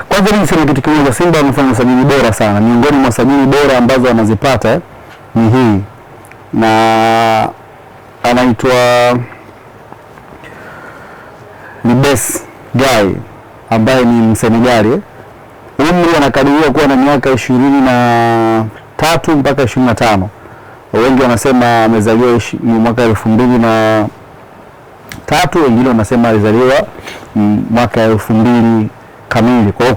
Kwanza niseme kitu kimoja, Simba wamefanya sajili bora sana. Miongoni mwa sajili bora ambazo wanazipata ni hii, na anaitwa Libes Guy ambaye ni Msenegali. Umri anakadiriwa kuwa na miaka 23 mpaka 25. Wengi wanasema amezaliwa mwaka 2003, wengine wanasema alizaliwa mwaka 2000 kamili. Kwa hiyo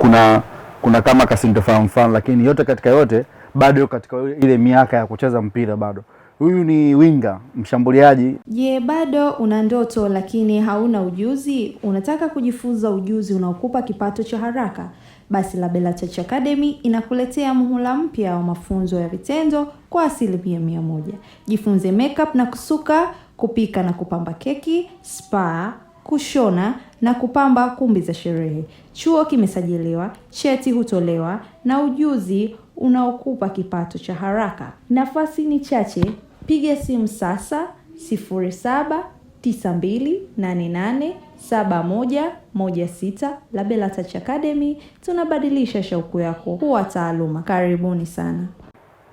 kuna kama kasintofahamu fulani, lakini yote katika yote bado katika ile miaka ya kucheza mpira bado. Huyu ni winga, mshambuliaji. Je, bado una ndoto lakini hauna ujuzi? Unataka kujifunza ujuzi unaokupa kipato cha haraka? Basi Labella Touch Academy inakuletea muhula mpya wa mafunzo ya vitendo kwa 100%. Jifunze makeup na kusuka, kupika na kupamba keki, spa, kushona na kupamba kumbi za sherehe. Chuo kimesajiliwa, cheti hutolewa na ujuzi unaokupa kipato cha haraka. Nafasi ni chache. Piga simu sasa 0792887116. Labella Touch Academy, tunabadilisha shauku yako kuwa taaluma. Karibuni sana.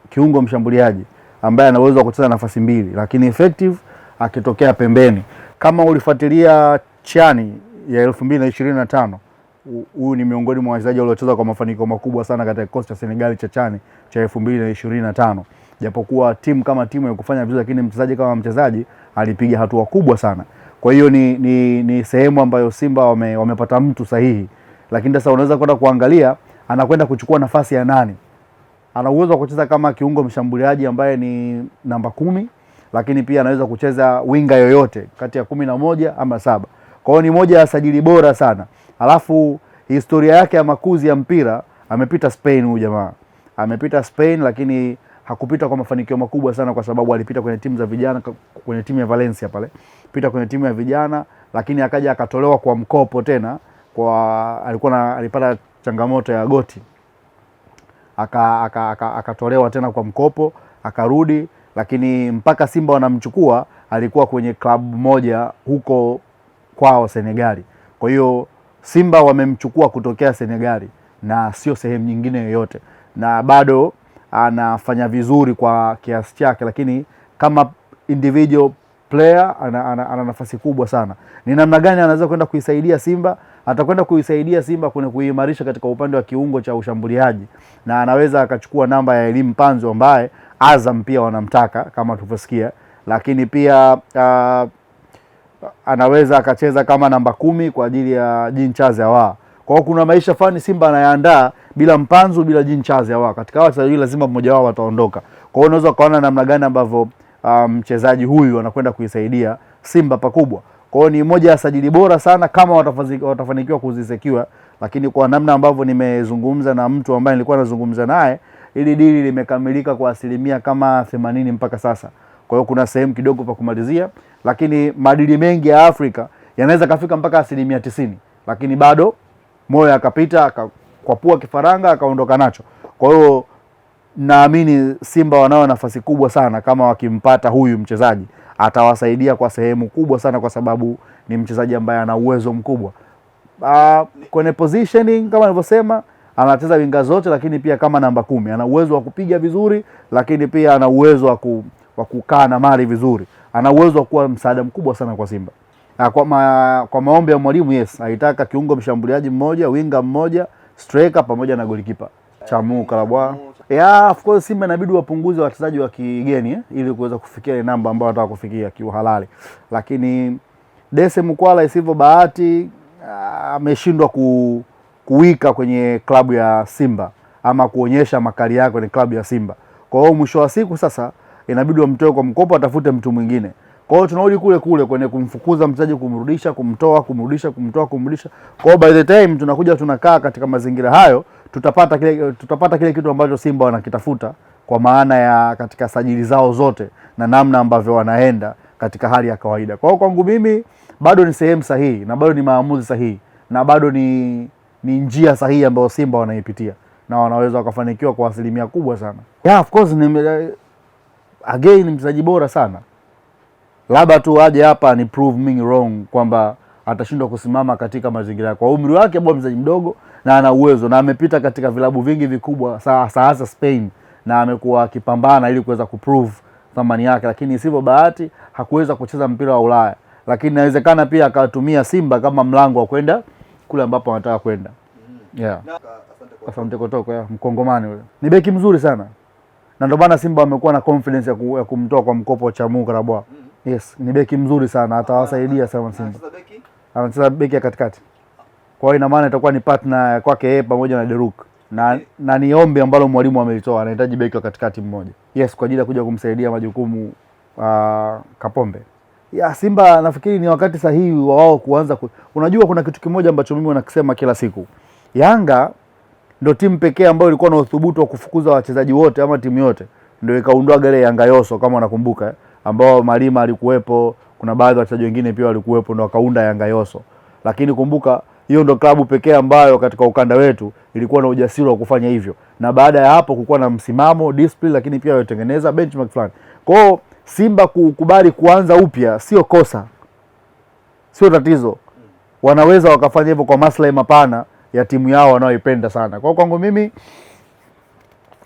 Kiungo mshambuliaji ambaye ana uwezo wa kucheza nafasi mbili lakini effective akitokea pembeni. Kama ulifuatilia Chani ya 2025, huyu ni miongoni mwa wachezaji waliocheza kwa mafanikio makubwa sana katika kikosi cha Senegal cha Chani cha 2025. Japokuwa timu kama timu ya kufanya vizuri, lakini mchezaji kama mchezaji alipiga hatua kubwa sana. Kwa hiyo ni sehemu ambayo Simba wamepata mtu sahihi. Lakini sasa unaweza kwenda kuangalia anakwenda kuchukua nafasi ya nani. Ana uwezo wa kucheza kama kiungo mshambuliaji ambaye ni namba 10, lakini pia anaweza kucheza winga yoyote kati ya 11 ama 7. Kwa hiyo ni moja ya sajili bora sana. Alafu historia yake ya makuzi ya mpira, amepita Spain huyu jamaa. Amepita Spain, lakini hakupita kwa mafanikio makubwa sana kwa sababu alipita kwenye timu za vijana, kwenye timu ya Valencia pale. Pita kwenye timu ya vijana, lakini akaja akatolewa kwa mkopo tena, alipata changamoto ya goti. Akatolewa tena kwa mkopo, akarudi, lakini mpaka Simba wanamchukua alikuwa kwenye klabu moja huko kwao Senegali. Kwa hiyo Simba wamemchukua kutokea Senegali na sio sehemu nyingine yoyote, na bado anafanya vizuri kwa kiasi chake, lakini kama individual player ana nafasi kubwa sana. Ni namna gani anaweza kwenda kuisaidia Simba? Atakwenda kuisaidia Simba kwenye kuimarisha katika upande wa kiungo cha ushambuliaji, na anaweza akachukua namba ya Elim Panzo ambaye Azam pia wanamtaka kama tulivyosikia, lakini pia anaweza akacheza kama namba 10 kwa ajili ya Jean Charles Ahoua. Kwa hiyo kuna maisha fani Simba anayaandaa bila Mpanzu, bila Jean Charles Ahoua. Katika wachezaji lazima mmoja wao ataondoka. Kwa hiyo unaweza kuona namna gani ambavyo mchezaji huyu anakwenda kuisaidia Simba pakubwa. Kwa hiyo ni moja ya sajili bora sana kama watafanikiwa kuzisecure, lakini kwa namna ambavyo nimezungumza na mtu ambaye nilikuwa nazungumza naye, ili dili limekamilika kwa asilimia kama 80 mpaka sasa. Kwa hiyo kuna sehemu kidogo pa kumalizia, lakini madili mengi ya Afrika yanaweza kafika mpaka 90%, lakini bado moyo akapita akakwapua kifaranga akaondoka nacho. Kwa hiyo naamini Simba wanao nafasi kubwa sana kama wakimpata huyu mchezaji, atawasaidia kwa sehemu kubwa sana kwa sababu ni mchezaji ambaye ana uwezo mkubwa. Kwenye positioning kama nilivyosema, anacheza winga zote, lakini pia kama namba 10 ana uwezo wa kupiga vizuri, lakini pia ana uwezo wa kukaa na mali vizuri. Ana uwezo wa kuwa msaada mkubwa sana kwa Simba. Kwa maombi ya mwalimu, yes, aitaka kiungo mshambuliaji mmoja, winga mmoja, striker pamoja na golikipa. Chamu Karabwa. Yeah, of course Simba inabidi wapunguze wachezaji wa kigeni ili kuweza kufikia ile namba ambayo wanataka kufikia kiuhalali. Lakini Dese Mukwala isivyo bahati ameshindwa kuwika kwenye klabu ya Simba ama kuonyesha makali yake kwenye klabu ya Simba. Kwa hiyo mwisho wa siku sasa inabidi wamtoe kwa mkopo, atafute mtu mwingine. Kwa hiyo tunarudi kule kwenye kumfukuza mchezaji, kumrudisha, kumtoa, kumrudisha. Kwa hiyo by the time tunakuja tunakaa katika mazingira hayo, tutapata kile kitu ambacho Simba wanakitafuta, kwa maana ya katika sajili zao zote na namna ambavyo wanaenda katika hali ya kawaida. Kwa hiyo kwangu mimi bado ni sehemu sahihi na bado ni maamuzi sahihi na bado ni njia sahihi ambayo Simba wanaipitia na wanaweza wakafanikiwa kwa asilimia kubwa sana. Yeah, of course again ni mchezaji bora sana. Labda tu aje hapa ni prove me wrong kwamba atashindwa kusimama katika mazingira yake. Kwa umri wake bado mchezaji mdogo na ana uwezo na amepita katika vilabu vingi vikubwa hasa Spain, na amekuwa akipambana ili kuweza kuprove thamani yake, lakini isivyo bahati hakuweza kucheza mpira wa Ulaya, lakini inawezekana pia akatumia Simba kama mlango wa kwenda kule ambapo anataka kwenda. Yeah. Asante Kotoko, Mkongomani yule. Ni beki mzuri sana. Na ndio maana Simba wamekuwa na confidence ya kumtoa kwa mkopo Chamu Karabwa. Yes, ni beki mzuri sana, atawasaidia sana Simba. Anacheza beki ya katikati. Kwa hiyo ina maana itakuwa ni partner kwake yeye pamoja na Deruk. Na ni ombi ambalo mwalimu amelitoa, anahitaji beki wa katikati mmoja. Yes, kwa ajili ya kuja kumsaidia majukumu Kapombe. Ya Simba nafikiri ni wakati sahihi wao kuanza unajua kuna kitu kimoja ambacho mimi wanakisema kila siku. Yanga ndio timu pekee ambayo ilikuwa na uthubutu wa kufukuza wachezaji wote ama timu yote. Ndio ikaundwa gale Yanga Yoso kama unakumbuka, ambao Malima alikuwepo, kuna baadhi ya wachezaji wengine pia walikuwepo, ndio wakaunda Yanga Yoso. Lakini kumbuka hiyo ndio klabu pekee ambayo katika ukanda wetu ilikuwa na ujasiri wa kufanya hivyo. Na baada ya hapo kulikuwa na msimamo, discipline, lakini pia walitengeneza benchmark fulani. Kwa hiyo Simba kukubali kuanza upya sio kosa. Sio tatizo. Wanaweza wakafanya hivyo kwa maslahi mapana ya timu yao wanaoipenda sana. Kwa kwangu mimi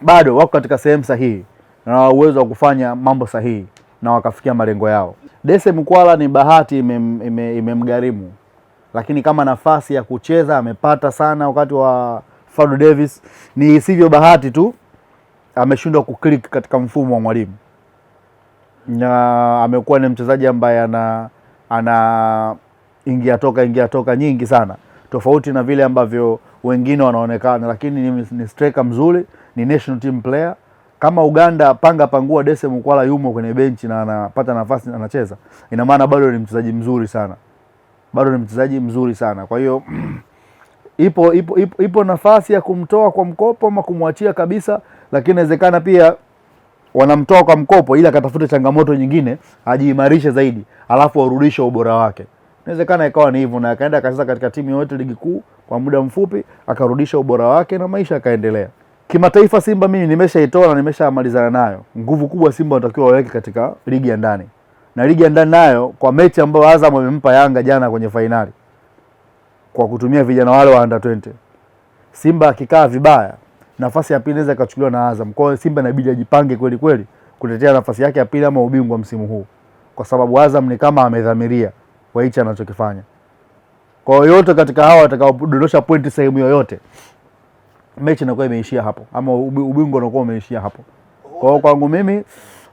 bado wako katika sehemu sahihi na uwezo wa kufanya mambo sahihi na wakafikia malengo yao. Dese Mkwala ni bahati imemgharimu. Lakini kama nafasi ya kucheza amepata sana wakati wa Fadu Davis, ni isivyo bahati tu ameshindwa kuklik katika mfumo wa mwalimu. Na amekuwa ni mchezaji ambaye ana ingia toka nyingi sana, tofauti na vile ambavyo wengine wanaonekana, lakini ni striker mzuri, ni national team player. Kama Uganda pangua Dese Mkwala yumo kwenye benchi na anapata nafasi anacheza, ina maana bado ni mchezaji mzuri sana. Kwa hiyo ipo nafasi ya kumtoa kwa mkopo ama kumwachia kabisa, lakini inawezekana pia wanamtoa kwa mkopo ili akatafute changamoto nyingine, ajiimarishe zaidi, alafu arudishe ubora wake. Inawezekana ikawa ni hivyo na akaenda akacheza katika timu yote ligi kuu kwa muda mfupi, akarudisha ubora wake na maisha yakaendelea. Kimataifa Simba mimi nimeshaitoa na nimeshamalizana nayo. Nguvu kubwa Simba wanatakiwa waweke katika ligi ya ndani. Na ligi ya ndani nayo kwa mechi ambayo Azam amempa Yanga jana kwenye fainali, kwa kutumia vijana wale wa under 20. Simba akikaa vibaya, nafasi ya pili inaweza ikachukuliwa na Azam. Kwa hiyo Simba inabidi ajipange kweli kweli kutetea nafasi yake ya pili ama ubingwa msimu huu. Kwa sababu Azam ni kama amedhamiria kwa hicho anachokifanya. Kwa hiyo yote katika hawa watakaodondosha pointi sehemu yoyote, mechi inakuwa imeishia hapo ama ubingwa unakuwa umeishia hapo. Kwa hiyo kwangu mimi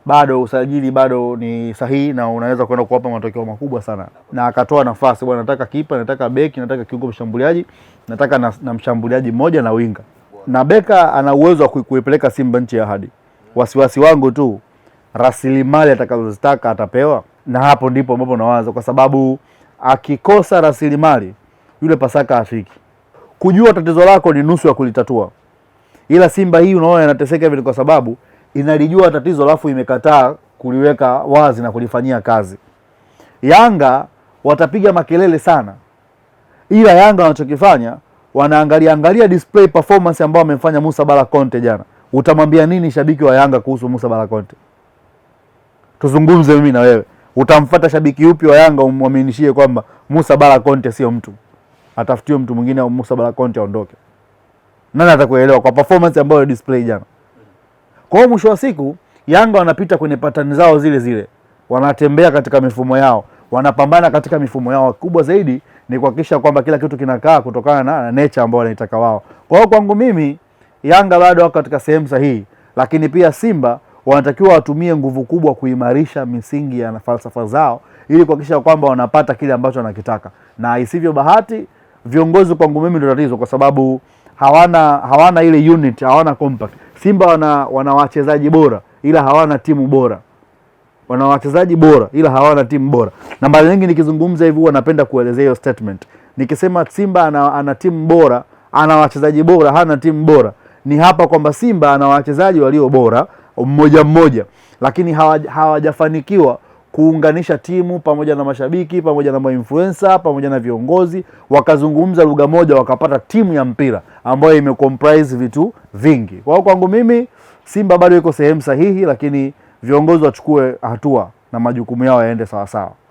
bado usajili bado ni sahihi na unaweza kwenda kuwapa matokeo makubwa sana. Na akatoa nafasi, bwana nataka kipa, nataka beki, nataka kiungo mshambuliaji, nataka na mshambuliaji mmoja na winga. Na beka ana uwezo wa kuipeleka Simba nchi ya ahadi. Wasiwasi wangu tu rasilimali atakazozitaka atapewa, na hapo ndipo ambapo nawaza, kwa sababu akikosa rasilimali yule Pasaka afiki. Kujua tatizo lako ni nusu ya kulitatua. Ila Simba hii unaona inateseka vile kwa sababu inalijua tatizo alafu imekataa kuliweka wazi na kulifanyia kazi. Yanga watapiga makelele sana, ila Yanga wanachokifanya wanaangalia display performance ambayo amefanya Musa Bala Conte jana. Utamwambia nini shabiki wa Yanga kuhusu Musa Bala Conte? Tuzungumze mimi na wewe. Utamfuata shabiki yupi wa Yanga umwaminishie kwamba Musa Bala Conte sio mtu? Atafutiwe mtu mwingine au Musa Bala Conte aondoke. Nani atakuelewa kwa performance ambayo display jana? Kwa hiyo mwisho wa siku Yanga wanapita kwenye pattern zao zile. Wanatembea katika mifumo yao, wanapambana katika mifumo yao. Kubwa zaidi ni kuhakikisha kwamba kila kitu kinakaa kutokana na nature ambayo wanaitaka wao. Kwa hiyo kwangu mimi Yanga bado wako katika sehemu sahihi, lakini pia Simba wanatakiwa watumie nguvu kubwa kuimarisha misingi ya falsafa zao ili kuhakikisha kwamba wanapata kile ambacho wanakitaka. Na isivyo bahati viongozi kwangu mimi ndio tatizo, kwa sababu hawana ile unit, hawana compact. Simba wana wachezaji bora ila hawana timu bora. Wana wachezaji bora ila hawana timu bora. Na mara nyingi nikizungumza hivi huwa napenda kuelezea hiyo statement. Nikisema Simba ana timu bora, ana wachezaji bora, hana timu bora, ni hapa kwamba Simba ana wachezaji walio bora mmoja, lakini hawajafanikiwa kuunganisha timu pamoja na mashabiki, pamoja na influencer, pamoja na viongozi, wakazungumza lugha moja, wakapata timu ya mpira ambayo imecomprise vitu vingi. Kwa hiyo kwangu mimi Simba bado iko sehemu sahihi, lakini viongozi wachukue hatua na majukumu yao yaende sawa sawa.